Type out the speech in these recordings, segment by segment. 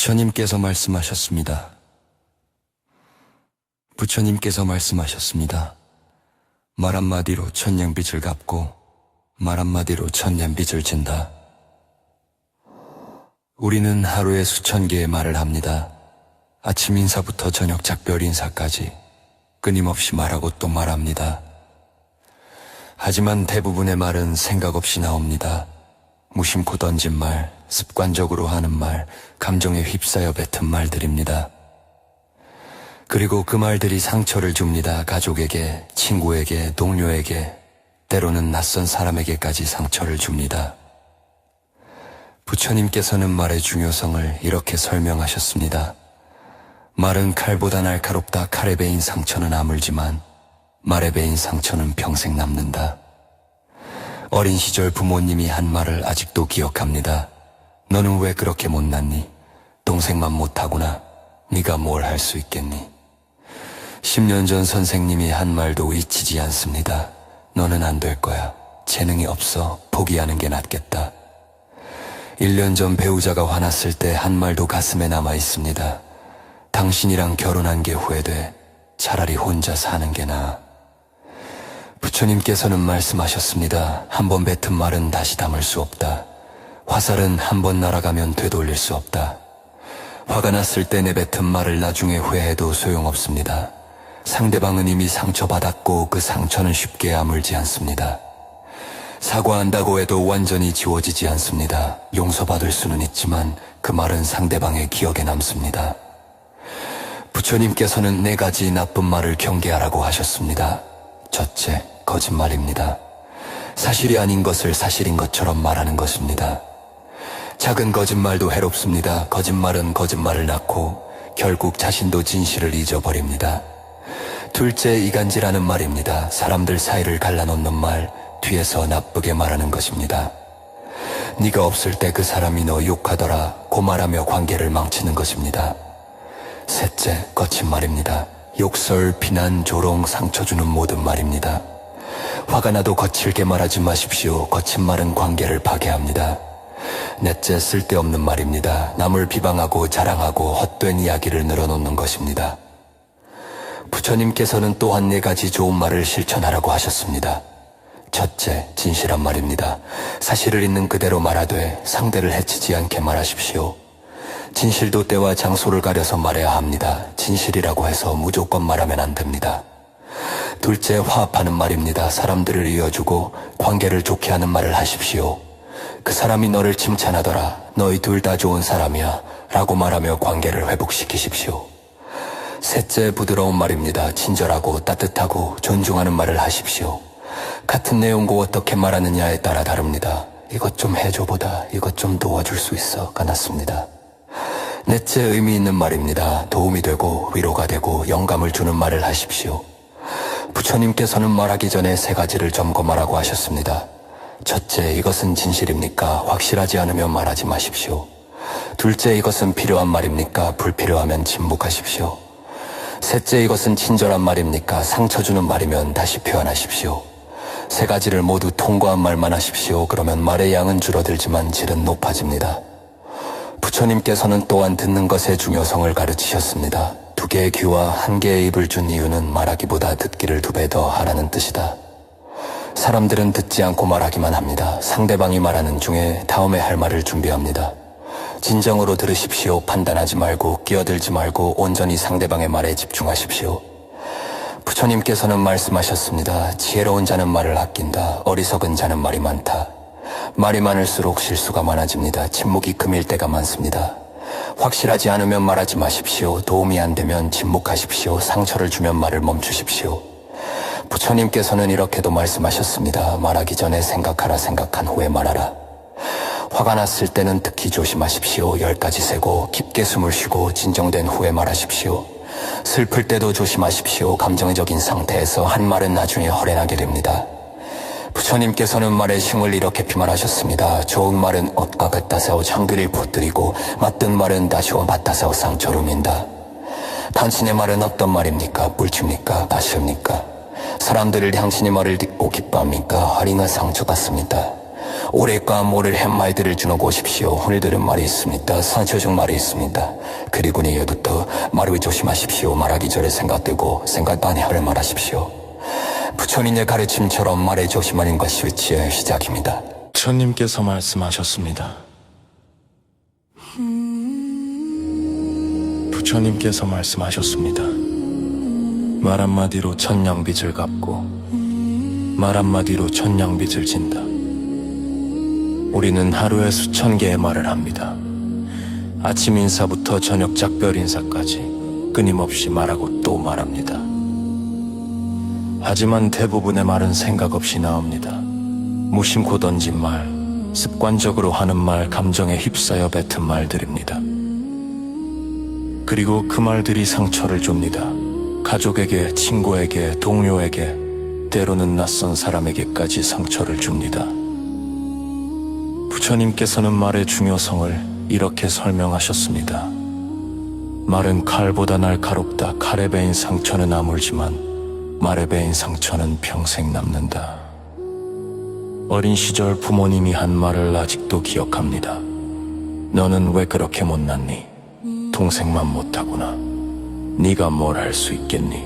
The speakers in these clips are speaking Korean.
부처님께서 말씀하셨습니다. 부처님께서 말씀하셨습니다. 말 한마디로 천냥빚을 갚고 말 한마디로 천년빚을 진다. 우리는 하루에 수천 개의 말을 합니다. 아침 인사부터 저녁 작별 인사까지 끊임없이 말하고 또 말합니다. 하지만 대부분의 말은 생각 없이 나옵니다. 무심코 던진 말, 습관적으로 하는 말, 감정에 휩싸여 뱉은 말들입니다. 그리고 그 말들이 상처를 줍니다. 가족에게, 친구에게, 동료에게, 때로는 낯선 사람에게까지 상처를 줍니다. 부처님께서는 말의 중요성을 이렇게 설명하셨습니다. 말은 칼보다 날카롭다. 칼에 베인 상처는 아물지만 말에 베인 상처는 평생 남는다. 어린 시절 부모님이 한 말을 아직도 기억합니다. 너는 왜 그렇게 못났니? 동생만 못하구나. 네가 뭘 할 수 있겠니? 10년 전 선생님이 한 말도 잊히지 않습니다. 너는 안 될 거야. 재능이 없어. 포기하는 게 낫겠다. 1년 전 배우자가 화났을 때 한 말도 가슴에 남아 있습니다. 당신이랑 결혼한 게 후회돼. 차라리 혼자 사는 게 나아. 부처님께서는 말씀하셨습니다. 한 번 뱉은 말은 다시 담을 수 없다. 화살은 한 번 날아가면 되돌릴 수 없다. 화가 났을 때 내뱉은 말을 나중에 후회해도 소용없습니다. 상대방은 이미 상처받았고 그 상처는 쉽게 아물지 않습니다. 사과한다고 해도 완전히 지워지지 않습니다. 용서받을 수는 있지만 그 말은 상대방의 기억에 남습니다. 부처님께서는 4가지 나쁜 말을 경계하라고 하셨습니다. 첫째, 거짓말입니다. 사실이 아닌 것을 사실인 것처럼 말하는 것입니다. 작은 거짓말도 해롭습니다. 거짓말은 거짓말을 낳고 결국 자신도 진실을 잊어버립니다. 둘째, 이간질하는 말입니다. 사람들 사이를 갈라놓는 말, 뒤에서 나쁘게 말하는 것입니다. 네가 없을 때 그 사람이 너 욕하더라 고 말하며 관계를 망치는 것입니다. 셋째, 거친 말입니다. 욕설, 비난, 조롱, 상처 주는 모든 말입니다. 화가 나도 거칠게 말하지 마십시오. 거친 말은 관계를 파괴합니다. 넷째, 쓸데없는 말입니다. 남을 비방하고 자랑하고 헛된 이야기를 늘어놓는 것입니다. 부처님께서는 또한 4가지 좋은 말을 실천하라고 하셨습니다. 첫째, 진실한 말입니다. 사실을 있는 그대로 말하되 상대를 해치지 않게 말하십시오. 진실도 때와 장소를 가려서 말해야 합니다. 진실이라고 해서 무조건 말하면 안 됩니다. 둘째, 화합하는 말입니다. 사람들을 이어주고 관계를 좋게 하는 말을 하십시오. 그 사람이 너를 칭찬하더라. 너희 둘 다 좋은 사람이야 라고 말하며 관계를 회복시키십시오. 셋째, 부드러운 말입니다. 친절하고 따뜻하고 존중하는 말을 하십시오. 같은 내용고 어떻게 말하느냐에 따라 다릅니다. 이것 좀 해줘보다 이것 좀 도와줄 수 있어가 낫습니다. 넷째, 의미 있는 말입니다. 도움이 되고 위로가 되고 영감을 주는 말을 하십시오. 부처님께서는 말하기 전에 3가지를 점검하라고 하셨습니다. 첫째, 이것은 진실입니까? 확실하지 않으면 말하지 마십시오. 둘째, 이것은 필요한 말입니까? 불필요하면 침묵하십시오. 셋째, 이것은 친절한 말입니까? 상처 주는 말이면 다시 표현하십시오. 3가지를 모두 통과한 말만 하십시오. 그러면 말의 양은 줄어들지만 질은 높아집니다. 부처님께서는 또한 듣는 것의 중요성을 가르치셨습니다. 2개의 귀와 1개의 입을 준 이유는 말하기보다 듣기를 2배 더 하라는 뜻이다. 사람들은 듣지 않고 말하기만 합니다. 상대방이 말하는 중에 다음에 할 말을 준비합니다. 진정으로 들으십시오. 판단하지 말고 끼어들지 말고 온전히 상대방의 말에 집중하십시오. 부처님께서는 말씀하셨습니다. 지혜로운 자는 말을 아낀다. 어리석은 자는 말이 많다. 말이 많을수록 실수가 많아집니다. 침묵이 금일 때가 많습니다. 확실하지 않으면 말하지 마십시오. 도움이 안 되면 침묵하십시오. 상처를 주면 말을 멈추십시오. 부처님께서는 이렇게도 말씀하셨습니다. 말하기 전에 생각하라. 생각한 후에 말하라. 화가 났을 때는 특히 조심하십시오. 10가지 세고 깊게 숨을 쉬고 진정된 후에 말하십시오. 슬플 때도 조심하십시오. 감정적인 상태에서 한 말은 나중에 허례나게 됩니다. 부처님께서는 말의 힘을 이렇게 비말하셨습니다. 좋은 말은 옷과 같아서 장기를 퍼뜨리고 맞든 말은 다시와 받아서 상처를 민다. 당신의 말은 어떤 말입니까? 꿀팁니까? 가시입니까? 사람들을 당신의 말을 듣고 기뻐합니까? 할인과 상처 같습니다. 올해과 모를 햇말들을 주너고 오십시오. 오늘 들은 말이 있습니다. 산초중 말이 있습니다. 그리고 내일부터 말을 조심하십시오. 말하기 전에 생각되고 생각 반에 하를 말하십시오. 부처님의 가르침처럼 말에 조심하는 것이 위치의 시작입니다. 부처님께서 말씀하셨습니다. 부처님께서 말씀하셨습니다. 말 한마디로 천냥빚을 갚고 말 한마디로 천냥빚을 진다. 우리는 하루에 수천 개의 말을 합니다. 아침 인사부터 저녁 작별 인사까지 끊임없이 말하고 또 말합니다. 하지만 대부분의 말은 생각 없이 나옵니다. 무심코 던진 말, 습관적으로 하는 말, 감정에 휩싸여 뱉은 말들입니다. 그리고 그 말들이 상처를 줍니다. 가족에게, 친구에게, 동료에게, 때로는 낯선 사람에게까지 상처를 줍니다. 부처님께서는 말의 중요성을 이렇게 설명하셨습니다. 말은 칼보다 날카롭다. 칼에 베인 상처는 아물지만 말에 베인 상처는 평생 남는다. 어린 시절 부모님이 한 말을 아직도 기억합니다. 너는 왜 그렇게 못났니? 동생만 못하구나. 네가 뭘 할 수 있겠니?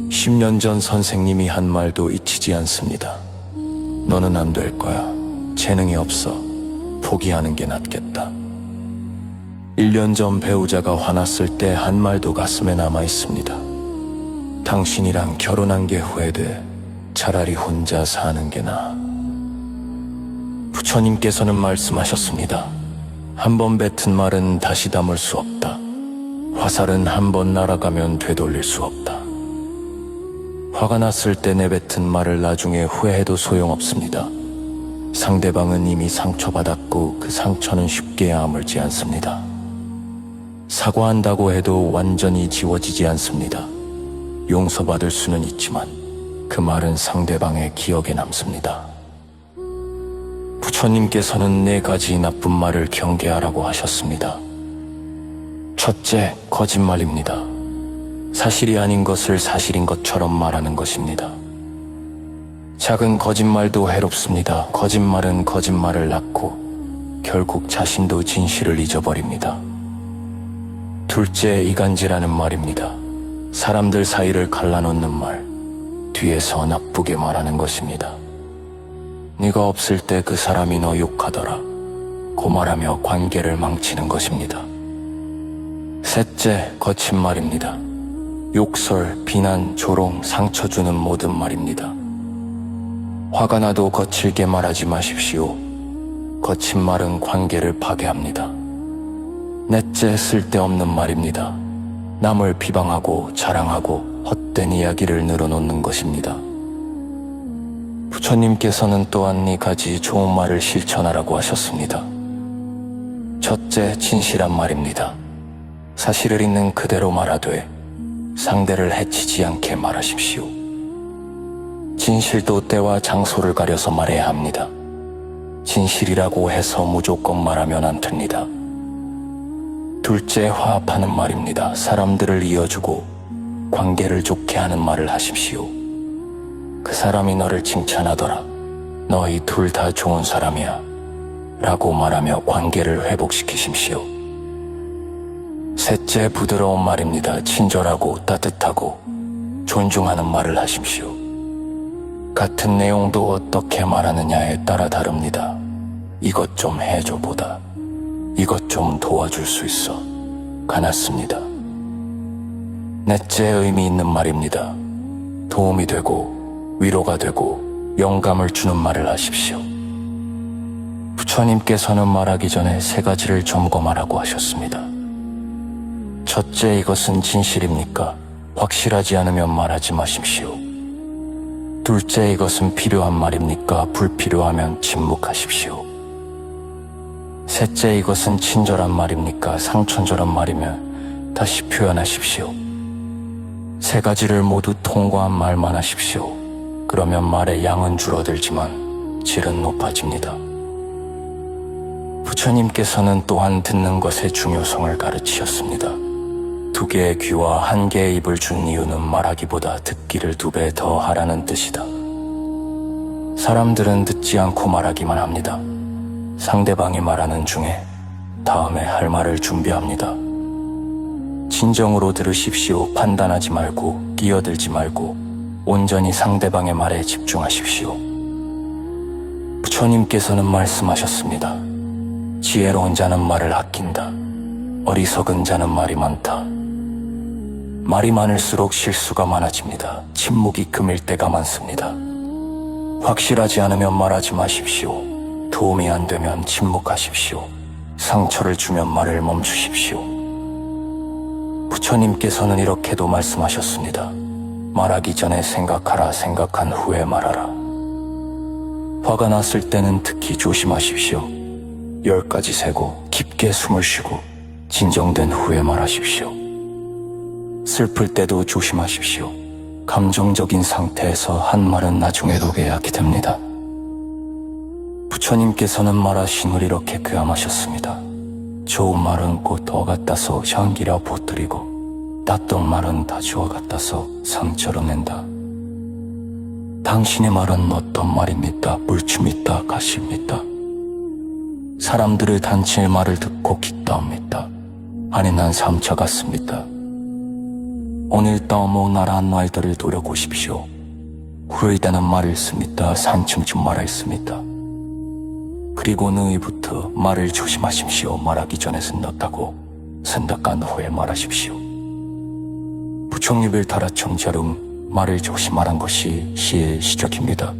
10년 전 선생님이 한 말도 잊히지 않습니다. 너는 안 될 거야. 재능이 없어. 포기하는 게 낫겠다. 1년 전 배우자가 화났을 때 한 말도 가슴에 남아 있습니다. 당신이랑 결혼한 게 후회돼. 차라리 혼자 사는 게 나아. 부처님께서는 말씀하셨습니다. 한 번 뱉은 말은 다시 담을 수 없다. 화살은 한 번 날아가면 되돌릴 수 없다. 화가 났을 때 내뱉은 말을 나중에 후회해도 소용없습니다. 상대방은 이미 상처받았고 그 상처는 쉽게 아물지 않습니다. 사과한다고 해도 완전히 지워지지 않습니다. 용서받을 수는 있지만 그 말은 상대방의 기억에 남습니다. 부처님께서는 4가지 나쁜 말을 경계하라고 하셨습니다. 첫째, 거짓말입니다. 사실이 아닌 것을 사실인 것처럼 말하는 것입니다. 작은 거짓말도 해롭습니다. 거짓말은 거짓말을 낳고 결국 자신도 진실을 잊어버립니다. 둘째, 이간질하는 말입니다. 사람들 사이를 갈라놓는 말, 뒤에서 나쁘게 말하는 것입니다. 네가 없을 때 그 사람이 너 욕하더라. 고 말하며 관계를 망치는 것입니다. 셋째, 거친 말입니다. 욕설, 비난, 조롱, 상처 주는 모든 말입니다. 화가 나도 거칠게 말하지 마십시오. 거친 말은 관계를 파괴합니다. 넷째, 쓸데없는 말입니다. 남을 비방하고 자랑하고 헛된 이야기를 늘어놓는 것입니다. 부처님께서는 또한 4가지 좋은 말을 실천하라고 하셨습니다. 첫째, 진실한 말입니다. 사실을 있는 그대로 말하되 상대를 해치지 않게 말하십시오. 진실도 때와 장소를 가려서 말해야 합니다. 진실이라고 해서 무조건 말하면 안 됩니다. 둘째, 화합하는 말입니다. 사람들을 이어주고 관계를 좋게 하는 말을 하십시오. 그 사람이 너를 칭찬하더라. 너희 둘 다 좋은 사람이야. 라고 말하며 관계를 회복시키십시오. 셋째, 부드러운 말입니다. 친절하고 따뜻하고 존중하는 말을 하십시오. 같은 내용도 어떻게 말하느냐에 따라 다릅니다. 이것 좀 해줘 보다 이것 좀 도와줄 수 있어 가났습니다. 넷째, 의미 있는 말입니다. 도움이 되고 위로가 되고 영감을 주는 말을 하십시오. 부처님께서는 말하기 전에 3가지를 점검하라고 하셨습니다. 첫째, 이것은 진실입니까? 확실하지 않으면 말하지 마십시오. 둘째, 이것은 필요한 말입니까? 불필요하면 침묵하십시오. 셋째, 이것은 친절한 말입니까? 상천절한 말이면 다시 표현하십시오. 3가지를 모두 통과한 말만 하십시오. 그러면 말의 양은 줄어들지만 질은 높아집니다. 부처님께서는 또한 듣는 것의 중요성을 가르치셨습니다. 2개의 귀와 1개의 입을 준 이유는 말하기보다 듣기를 2배 더 하라는 뜻이다. 사람들은 듣지 않고 말하기만 합니다. 상대방이 말하는 중에 다음에 할 말을 준비합니다. 진정으로 들으십시오. 판단하지 말고 끼어들지 말고 온전히 상대방의 말에 집중하십시오. 부처님께서는 말씀하셨습니다. 지혜로운 자는 말을 아낀다. 어리석은 자는 말이 많다. 말이 많을수록 실수가 많아집니다. 침묵이 금일 때가 많습니다. 확실하지 않으면 말하지 마십시오. 도움이 안 되면 침묵하십시오. 상처를 주면 말을 멈추십시오. 부처님께서는 이렇게도 말씀하셨습니다. 말하기 전에 생각하라. 생각한 후에 말하라. 화가 났을 때는 특히 조심하십시오. 10까지 세고 깊게 숨을 쉬고 진정된 후에 말하십시오. 슬플 때도 조심하십시오. 감정적인 상태에서 한 말은 나중에 독에 약이 됩니다. 부처님께서는 말하신을 이렇게 교함하셨습니다. 좋은 말은 곧 더 갖다서 향기라 보뜨리고 나쁜 말은 다 주워 갖다서 상처로 낸다. 당신의 말은 어떤 말입니까? 물춤있다 가십니까? 사람들을 단체의 말을 듣고 기뻐합니다. 아니 난 상처 같습니다. 오늘 너무 나라한 말들을 노려보십시오. 후회되는 말을 씁니다. 산춤춤 말을 씁니다. 그리고 너희부터 말을 조심하십시오. 말하기 전에 생각하고 생각한 후에 말하십시오. 부총립을 달아 청자름 말을 조심하란 것이 시의 시적입니다.